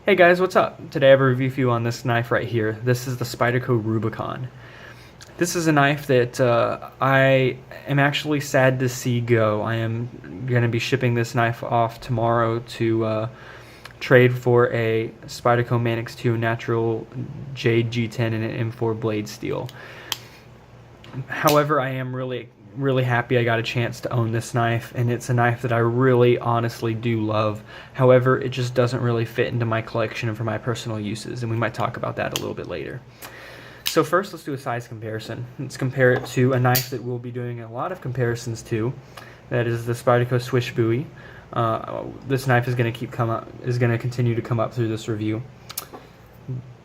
Hey guys, what's up? Today I have a review for you on this knife right here. This is the Spyderco Rubicon. This is a knife that I am actually sad to see go. I am going to be shipping this knife off tomorrow to trade for a Spyderco Manix 2 Natural Jade G10 and an M4 blade steel. However, I am really happy I got a chance to own this knife, and it's a knife that I really honestly do love. However, it just doesn't really fit into my collection and for my personal uses, and we might talk about that a little bit later. So first, let's do a size comparison. Let's compare it to a knife that we'll be doing a lot of comparisons to. That is the Spyderco Swish Buoy. This knife is going to continue to come up through this review.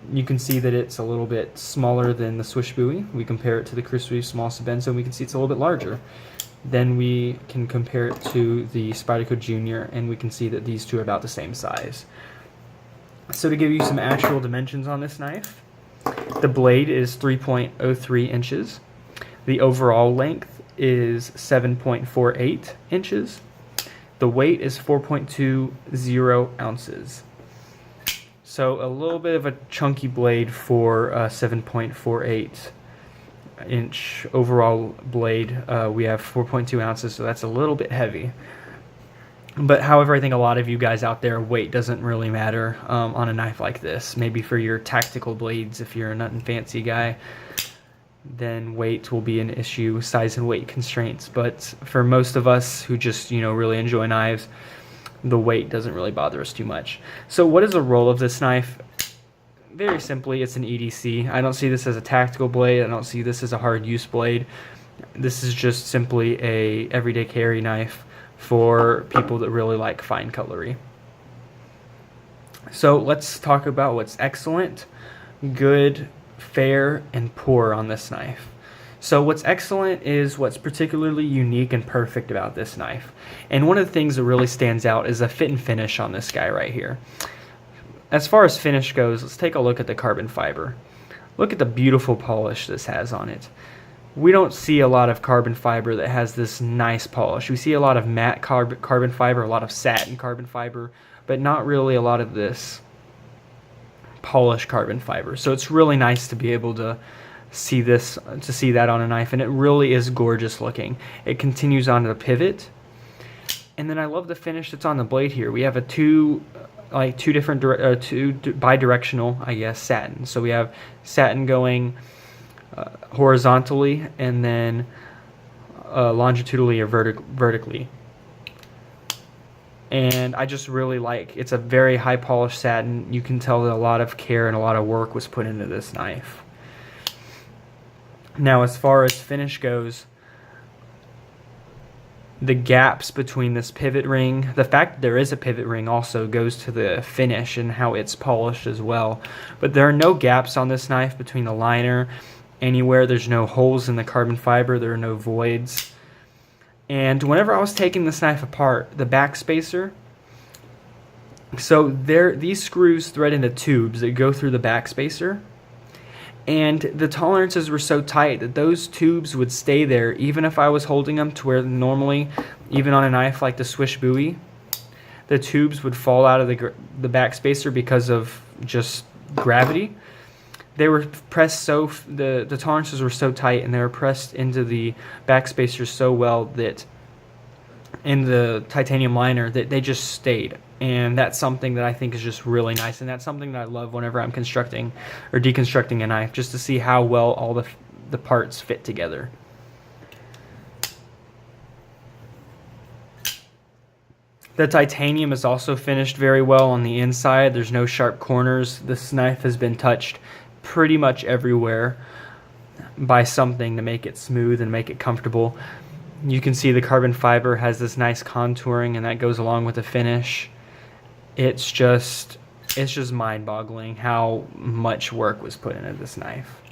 You can see that it's a little bit smaller than the Swish Buoy. We compare it to the Chris Reeve Small Sebenzo, and we can see it's a little bit larger. Then we can compare it to the Spyderco Junior, and we can see that these two are about the same size. So to give you some actual dimensions on this knife, the blade is 3.03 inches. The overall length is 7.48 inches. The weight is 4.20 ounces. So a little bit of a chunky blade for a 7.48 inch overall blade. We have 4.2 ounces, so that's a little bit heavy. But however, I think a lot of you guys out there, weight doesn't really matter on a knife like this. Maybe for your tactical blades, if you're a nothing fancy guy, then weight will be an issue, size and weight constraints. But for most of us who just, really enjoy knives, the weight doesn't really bother us too much. So what is the role of this knife? Very simply, it's an EDC. I don't see this as a tactical blade. I don't see this as a hard use blade. This is just simply a everyday carry knife for people that really like fine cutlery. So let's talk about what's excellent, good, fair, and poor on this knife. So what's excellent is what's particularly unique and perfect about this knife. And one of the things that really stands out is the fit and finish on this guy right here. As far as finish goes, let's take a look at the carbon fiber. Look at the beautiful polish this has on it. We don't see a lot of carbon fiber that has this nice polish. We see a lot of matte carbon fiber, a lot of satin carbon fiber, but not really a lot of this polished carbon fiber. So it's really nice to be able to see that on a knife, and it really is gorgeous looking. It continues on to the pivot, and then I love the finish that's on the blade here. We have a two bi-directional, I guess, satin. So we have satin going horizontally and then longitudinally or vertically. And I just really it's a very high polished satin. You can tell that a lot of care and a lot of work was put into this knife. Now, as far as finish goes, the gaps between this pivot ring, the fact that there is a pivot ring also goes to the finish and how it's polished as well. But there are no gaps on this knife between the liner anywhere. There's no holes in the carbon fiber. There are no voids. And whenever I was taking this knife apart, the backspacer, so these screws thread into tubes that go through the backspacer. And the tolerances were so tight that those tubes would stay there even if I was holding them, to where normally, even on a knife like the Swish Buoy, the tubes would fall out of the backspacer because of just gravity. They were pressed the tolerances were so tight, and they were pressed into the backspacer so well that in the titanium liner that they just stayed. And that's something that I think is just really nice, and that's something that I love whenever I'm constructing or deconstructing a knife, just to see how well all the parts fit together. The titanium is also finished very well on the inside. There's no sharp corners. This knife has been touched pretty much everywhere by something to make it smooth and make it comfortable. You can see the carbon fiber has this nice contouring, and that goes along with the finish. It's just mind-boggling how much work was put into this knife.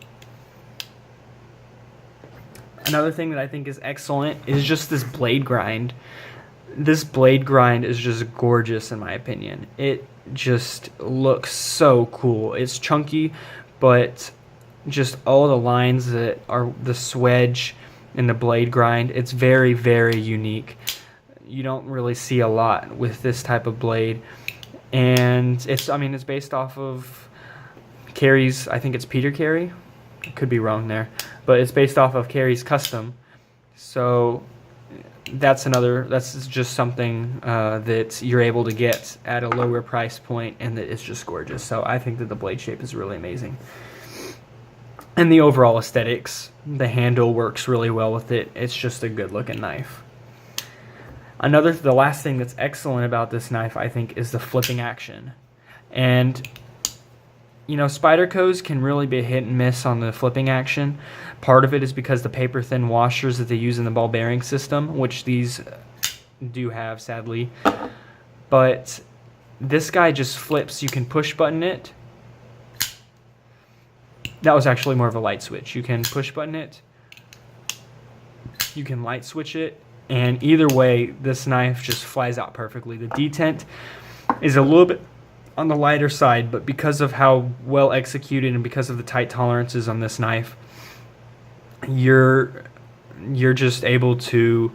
Another thing that I think is excellent is just this blade grind. This blade grind is just gorgeous in my opinion. It just looks so cool. It's chunky, but just all the lines that are the swedge and the blade grind, it's very, very unique. You don't really see a lot with this type of blade. and it's based off of Carey's, I think it's Peter Carey, I could be wrong there, but it's based off of Carey's custom. So that's just something that you're able to get at a lower price point, and that it's just gorgeous. So I think that the blade shape is really amazing, and the overall aesthetics, the handle works really well with it. It's just a good looking knife. The last thing that's excellent about this knife, I think, is the flipping action. And Spyderco's can really be hit and miss on the flipping action. Part of it is because the paper thin washers that they use in the ball bearing system, which these do have, sadly. But this guy just flips. You can push button it. That was actually more of a light switch. You can push button it. You can light switch it. And either way, this knife just flies out perfectly. The detent is a little bit on the lighter side, but because of how well executed and because of the tight tolerances on this knife, you're just able to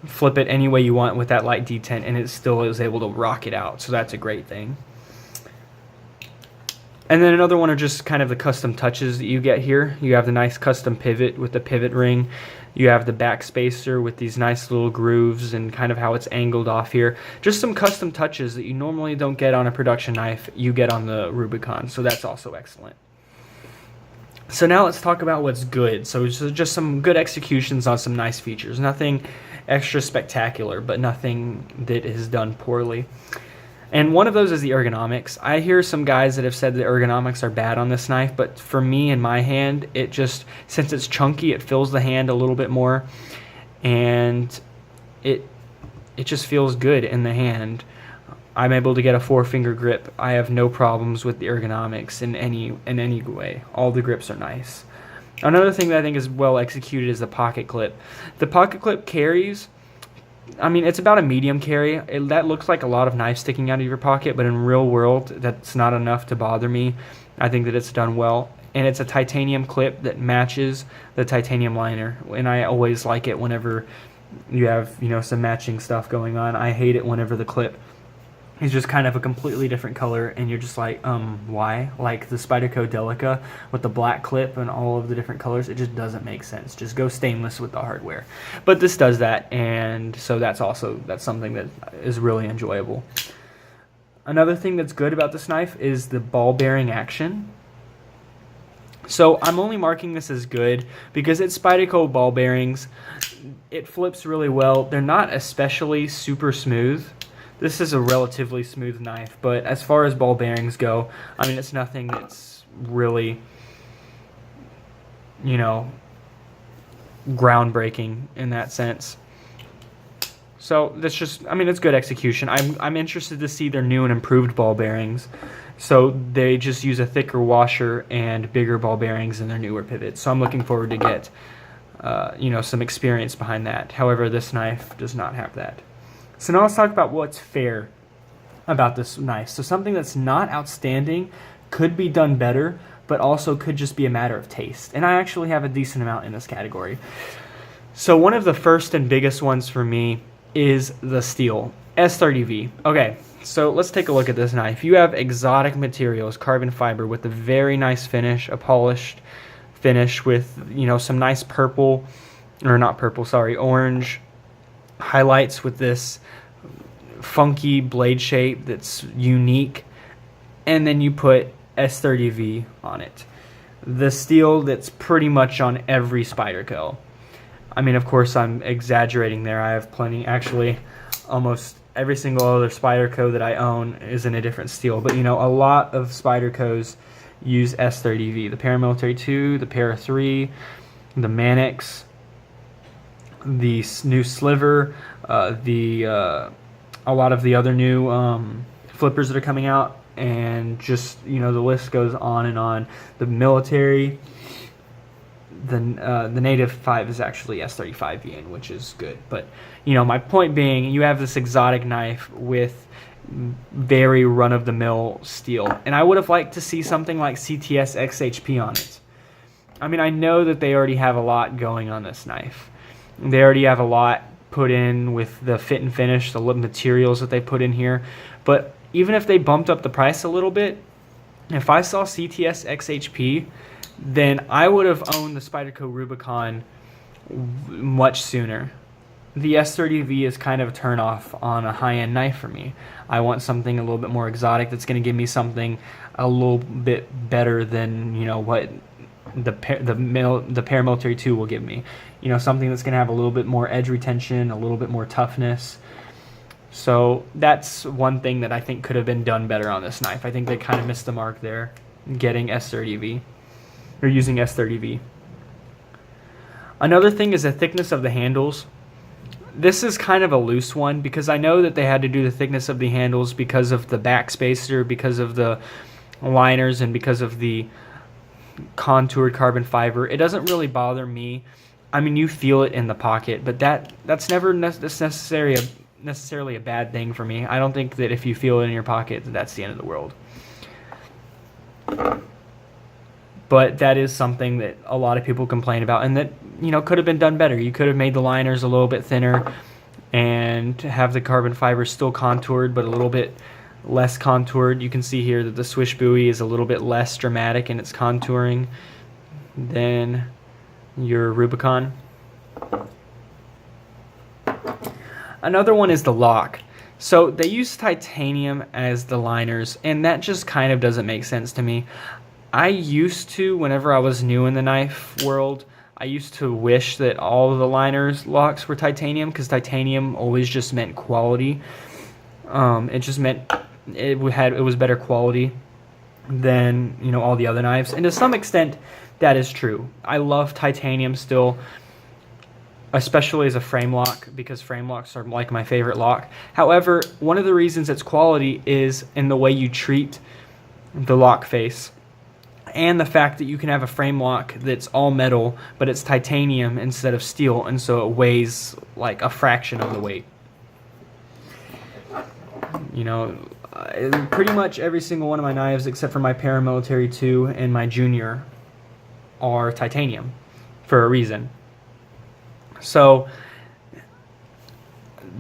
flip it any way you want with that light detent, and it still is able to rock it out. So that's a great thing. And then another one are just kind of the custom touches that you get here. You have the nice custom pivot with the pivot ring. You have the backspacer with these nice little grooves and kind of how it's angled off here. Just some custom touches that you normally don't get on a production knife, you get on the Rubicon. So that's also excellent. So now let's talk about what's good. So just some good executions on some nice features. Nothing extra spectacular, but nothing that is done poorly. And one of those is the ergonomics. I hear some guys that have said the ergonomics are bad on this knife, but for me in my hand, it just, since it's chunky, it fills the hand a little bit more, and it just feels good in the hand. I'm able to get a 4-finger grip. I have no problems with the ergonomics in any way. All the grips are nice. Another thing that I think is well executed is the Pocketclip. The Pocketclip carries, it's about a medium carry. That looks like a lot of knife sticking out of your pocket, but in real world, that's not enough to bother me. I think that it's done well. And it's a titanium clip that matches the titanium liner. And I always like it whenever you have, some matching stuff going on. I hate it whenever the clip is just kind of a completely different color, and you're just like, why? Like the Spyderco Delica with the black clip and all of the different colors, it just doesn't make sense. Just go stainless with the hardware. But this does that, and so that's something that is really enjoyable. Another thing that's good about this knife is the ball bearing action. So I'm only marking this as good because it's Spyderco ball bearings. It flips really well. They're not especially super smooth. This is a relatively smooth knife, but as far as ball bearings go, it's nothing that's really, groundbreaking in that sense. So that's just, it's good execution. I'm interested to see their new and improved ball bearings. So they just use a thicker washer and bigger ball bearings in their newer pivots. So I'm looking forward to get, some experience behind that. However, this knife does not have that. So now let's talk about what's fair about this knife. So something that's not outstanding, could be done better, but also could just be a matter of taste. And I actually have a decent amount in this category. So one of the first and biggest ones for me is the steel, S30V. Okay, so let's take a look at this knife. You have exotic materials, carbon fiber with a very nice finish, a polished finish with, some nice orange highlights with this funky blade shape that's unique, and then you put S30V on it. The steel that's pretty much on every Spyderco. Of course I'm exaggerating there. I have plenty, actually almost every single other Spyderco that I own is in a different steel, but a lot of Spydercos use S30V. The Paramilitary 2, the Para 3, the Mannix, the new Sliver, a lot of the other new flippers that are coming out, and just the list goes on and on. The military, the Native 5 is actually S35V, which is good. But my point being, you have this exotic knife with very run-of-the-mill steel, and I would have liked to see something like CTS XHP on it. I know that they already have a lot going on this knife. They already have a lot put in with the fit and finish, the materials that they put in here. But even if they bumped up the price a little bit, if I saw CTS XHP, then I would have owned the Spyderco Rubicon much sooner. The S30V is kind of a turn off on a high-end knife for me. I want something a little bit more exotic that's going to give me something a little bit better than, you know, what the Paramilitary 2 will give me. You know, something that's going to have a little bit more edge retention, a little bit more toughness. So that's one thing that I think could have been done better on this knife. I think they kind of missed the mark there, getting S30V, or using S30V. Another thing is the thickness of the handles. This is kind of a loose one because I know that they had to do the thickness of the handles because of the backspacer, because of the liners, and because of the contoured carbon fiber. It doesn't really bother me. I mean, you feel it in the pocket, but that's never necessarily a bad thing for me. I don't think that if you feel it in your pocket, that's the end of the world. But that is something that a lot of people complain about, and that, you know, could have been done better. You could have made the liners a little bit thinner and have the carbon fiber still contoured, but a little bit less contoured. You can see here that the swish buoy is a little bit less dramatic in its contouring than your Rubicon. Another one is the lock. So they use titanium as the liners, and that just kind of doesn't make sense to me. I used to, whenever I was new in the knife world, I used to wish that all of the liners locks were titanium, because titanium always just meant quality. It just meant it was better quality than, you know, all the other knives, and to some extent that is true. I love titanium still, especially as a frame lock, because frame locks are like my favorite lock. However, one of the reasons it's quality is in the way you treat the lock face, and the fact that you can have a frame lock that's all metal, but it's titanium instead of steel, and so it weighs like a fraction of the weight. You know, pretty much every single one of my knives, except for my Paramilitary 2 and my Junior, are titanium for a reason. So,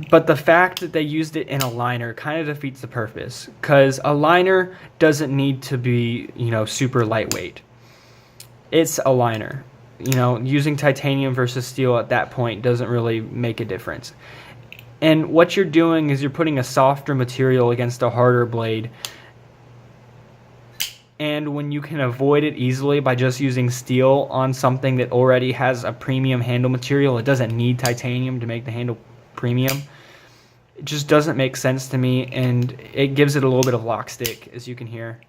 but the fact that they used it in a liner kind of defeats the purpose, because a liner doesn't need to be, you know, super lightweight. It's a liner. You know, using titanium versus steel at that point doesn't really make a difference. And what you're doing is you're putting a softer material against a harder blade. And when you can avoid it easily by just using steel on something that already has a premium handle material, it doesn't need titanium to make the handle premium. It just doesn't make sense to me, and it gives it a little bit of lock stick, as you can hear.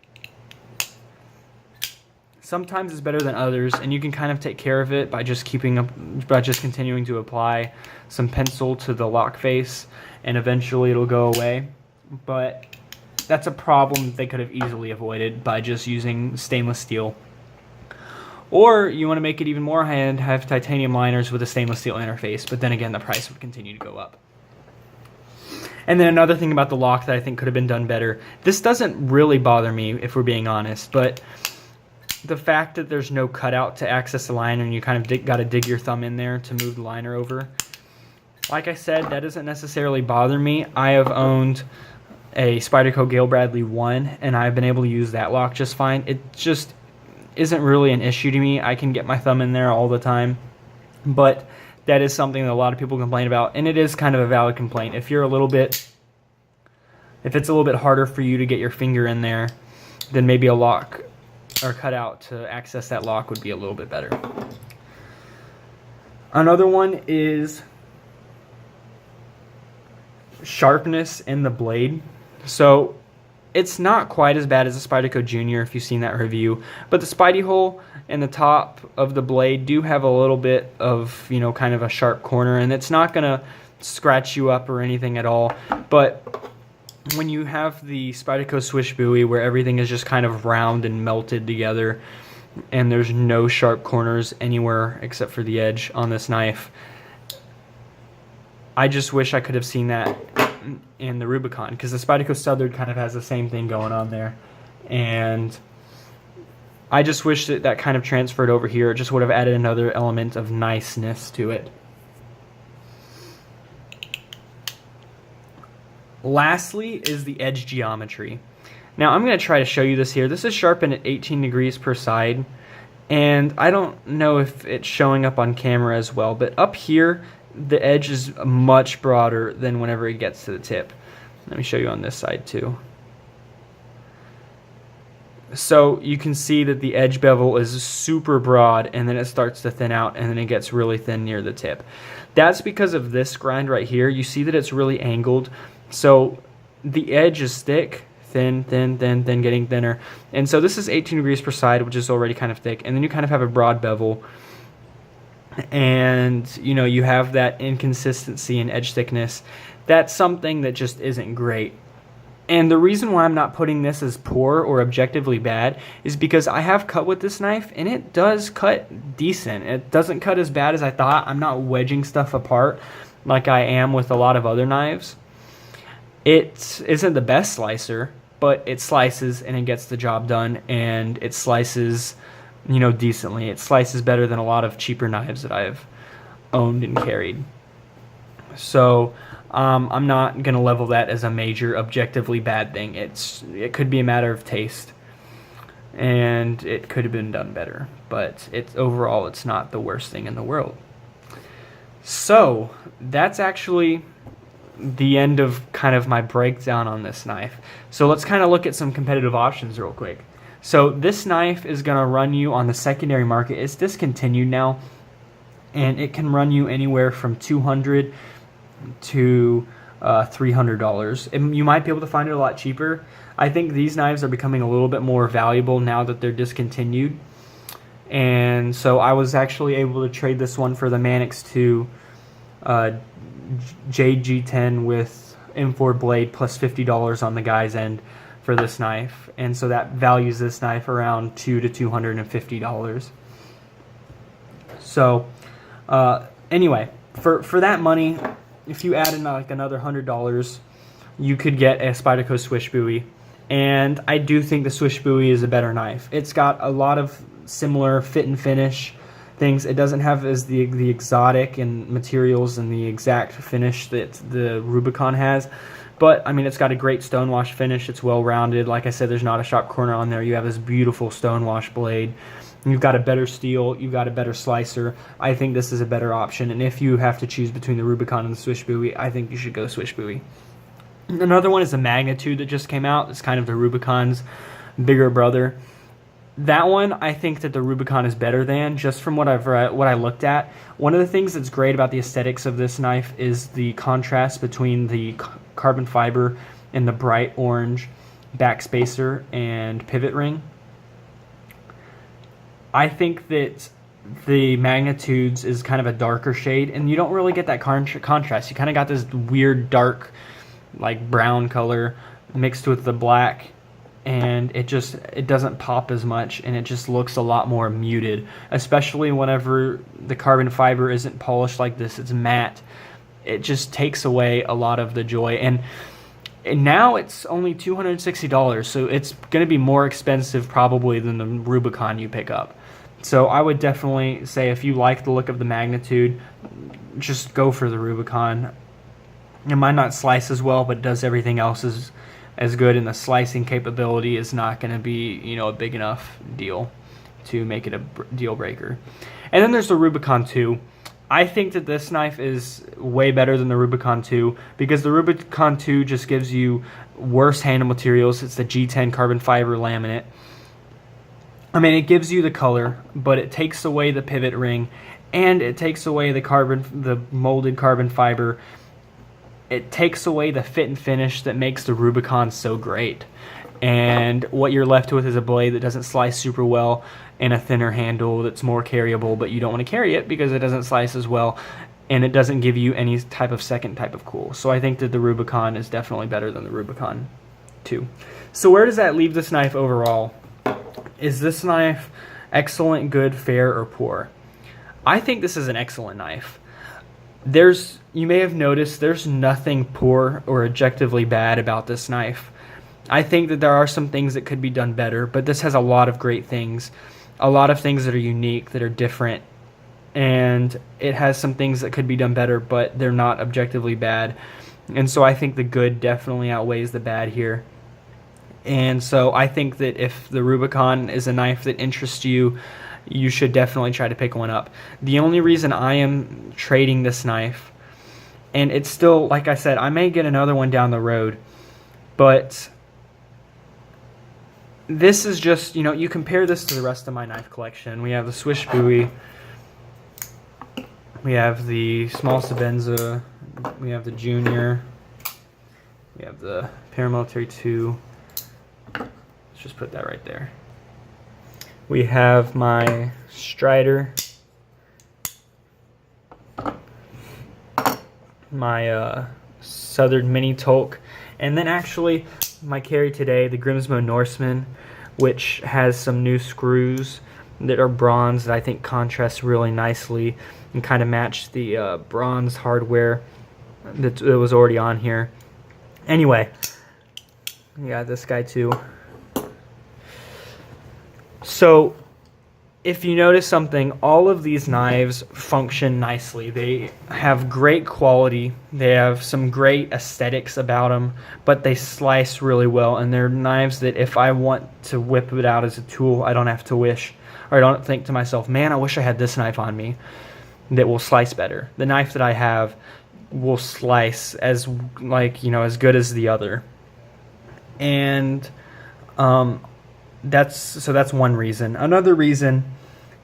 Sometimes it's better than others, and you can kind of take care of it by just continuing to apply some pencil to the lock face, and eventually it'll go away. But that's a problem they could have easily avoided by just using stainless steel. Or you want to make it even more high-end, have titanium liners with a stainless steel interface, but then again, the price would continue to go up. And then another thing about the lock that I think could have been done better, this doesn't really bother me if we're being honest, but the fact that there's no cutout to access the liner and you kind of got to dig your thumb in there to move the liner over. Like I said, that doesn't necessarily bother me. I have owned a Spyderco Gale Bradley 1, and I've been able to use that lock just fine. It just isn't really an issue to me. I can get my thumb in there all the time, but that is something that a lot of people complain about, and it is kind of a valid complaint. If it's a little bit harder for you to get your finger in there, then maybe a lock or cutout to access that lock would be a little bit better. Another one is sharpness in the blade. So it's not quite as bad as the Spyderco Junior if you've seen that review, but the Spidey hole and the top of the blade do have a little bit of, you know, kind of a sharp corner, and it's not going to scratch you up or anything at all. But when you have the Spyderco swish buoy where everything is just kind of round and melted together and there's no sharp corners anywhere except for the edge on this knife, I just wish I could have seen that in the Rubicon, because the Spyderco Southern kind of has the same thing going on there, and I just wish that that kind of transferred over here. It just would have added another element of niceness to it. Lastly is the edge geometry. Now I'm going to try to show you this here. This is sharpened at 18 degrees per side, and I don't know if it's showing up on camera as well, but up here the edge is much broader than whenever it gets to the tip. Let me show you on this side too. So you can see that the edge bevel is super broad, and then it starts to thin out, and then it gets really thin near the tip. That's because of this grind right here. You see that it's really angled, so the edge is thick, thin, thin, thin, thin, getting thinner. And so this is 18 degrees per side, which is already kind of thick, and then you kind of have a broad bevel, and you know, you have that inconsistency in edge thickness. That's something that just isn't great. And the reason why I'm not putting this as poor or objectively bad is because I have cut with this knife, and it does cut decent. It doesn't cut as bad as I thought. I'm not wedging stuff apart like I am with a lot of other knives. It isn't the best slicer, but it slices and it gets the job done, and it slices, you know, decently. It slices better than a lot of cheaper knives that I've owned and carried. So I'm not going to level that as a major objectively bad thing. It could be a matter of taste, and it could have been done better, but overall it's not the worst thing in the world. So that's actually the end of kind of my breakdown on this knife. So let's kind of look at some competitive options real quick. So this knife is going to run you on the secondary market. It's discontinued now, and it can run you anywhere from $200 to $300. And you might be able to find it a lot cheaper. I think these knives are becoming a little bit more valuable now that they're discontinued. And so I was actually able to trade this one for the Manix 2 JG10 with M4 blade plus $50 on the guy's end for this knife. And so that values this knife around $200 to $250. So anyway, for that money, if you add in like another $100, you could get a Spyderco swish buoy. And I do think the swish buoy is a better knife. It's got a lot of similar fit and finish things. It doesn't have as the exotic and materials and the exact finish that the Rubicon has. But I mean, it's got a great stonewash finish. It's well rounded. Like I said, there's not a sharp corner on there. You have this beautiful stonewash blade. You've got a better steel. You've got a better slicer. I think this is a better option. And if you have to choose between the Rubicon and the swish buoy, I think you should go swish buoy. Another one is the Magnitude that just came out. It's kind of the Rubicon's bigger brother. That one, I think that the Rubicon is better than, just from what I looked at. One of the things that's great about the aesthetics of this knife is the contrast between the carbon fiber and the bright orange backspacer and pivot ring. I think that the Magnitudes is kind of a darker shade, and you don't really get that contrast. You kind of got this weird dark, like brown color mixed with the black, and it doesn't pop as much, and it just looks a lot more muted, especially whenever the carbon fiber isn't polished like this. It's matte. It just takes away a lot of the joy. And now it's only $260, so it's going to be more expensive probably than the Rubicon you pick up. So I would definitely say, if you like the look of the Magnitude, just go for the Rubicon. It might not slice as well, but does everything else as good, and the slicing capability is not going to be, you know, a big enough deal to make it a deal breaker. And then there's the Rubicon 2. I think that this knife is way better than the Rubicon 2 because the Rubicon 2 just gives you worse handle materials. It's the G10 carbon fiber laminate. I mean, it gives you the color, but it takes away the pivot ring, and it takes away the molded carbon fiber. It takes away the fit and finish that makes the Rubicon so great. And what you're left with is a blade that doesn't slice super well and a thinner handle that's more carryable, but you don't want to carry it because it doesn't slice as well, and it doesn't give you any type of second type of cool. So I think that the Rubicon is definitely better than the Rubicon 2. So where does that leave this knife overall? Is this knife excellent, good, fair, or poor? I think this is an excellent knife. You may have noticed there's nothing poor or objectively bad about this knife. I think that there are some things that could be done better, but this has a lot of great things, a lot of things that are unique, that are different, and it has some things that could be done better, but they're not objectively bad. And so I think the good definitely outweighs the bad here. And so I think that if the Rubicon is a knife that interests you, you should definitely try to pick one up. The only reason I am trading this knife, and it's still, like I said, I may get another one down the road, but this is just, you know, you compare this to the rest of my knife collection. We have the Swish Bowie, we have the small Sabenza, we have the Junior, we have the Paramilitary 2. Let's just put that right there. We have my Strider, my Southern Mini Tolk, and then actually my carry today, the Grimsmo Norseman, which has some new screws that are bronze that I think contrast really nicely and kind of match the bronze hardware that was already on here. Anyway, yeah, this guy too. So if you notice something, all of these knives function nicely. They have great quality. They have some great aesthetics about them, but they slice really well. And they're knives that if I want to whip it out as a tool, I don't have to wish, or I don't think to myself, man, I wish I had this knife on me that will slice better. The knife that I have will slice as, like, you know, as good as the other. And that's one reason. Another reason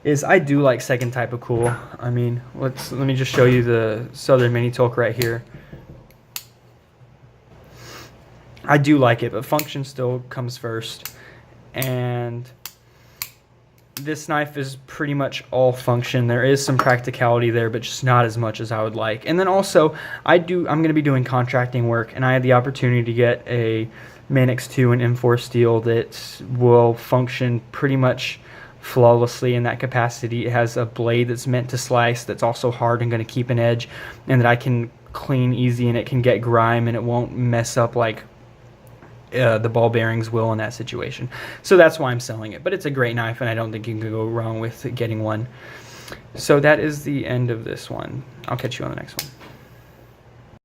is I do like second type of cool. I mean, let me just show you the Southern Mini Tolk right here. I do like it, but function still comes first. And this knife is pretty much all function. There is some practicality there, but just not as much as I would like. And then also, I'm going to be doing contracting work, and I had the opportunity to get a Manix 2 and M4 steel that will function pretty much flawlessly in that capacity. It has a blade that's meant to slice, that's also hard and going to keep an edge, and that I can clean easy, and it can get grime and it won't mess up like the ball bearings will in that situation. So that's why I'm selling it. But it's a great knife, and I don't think you can go wrong with getting one. So that is the end of this one. I'll catch you on the next one.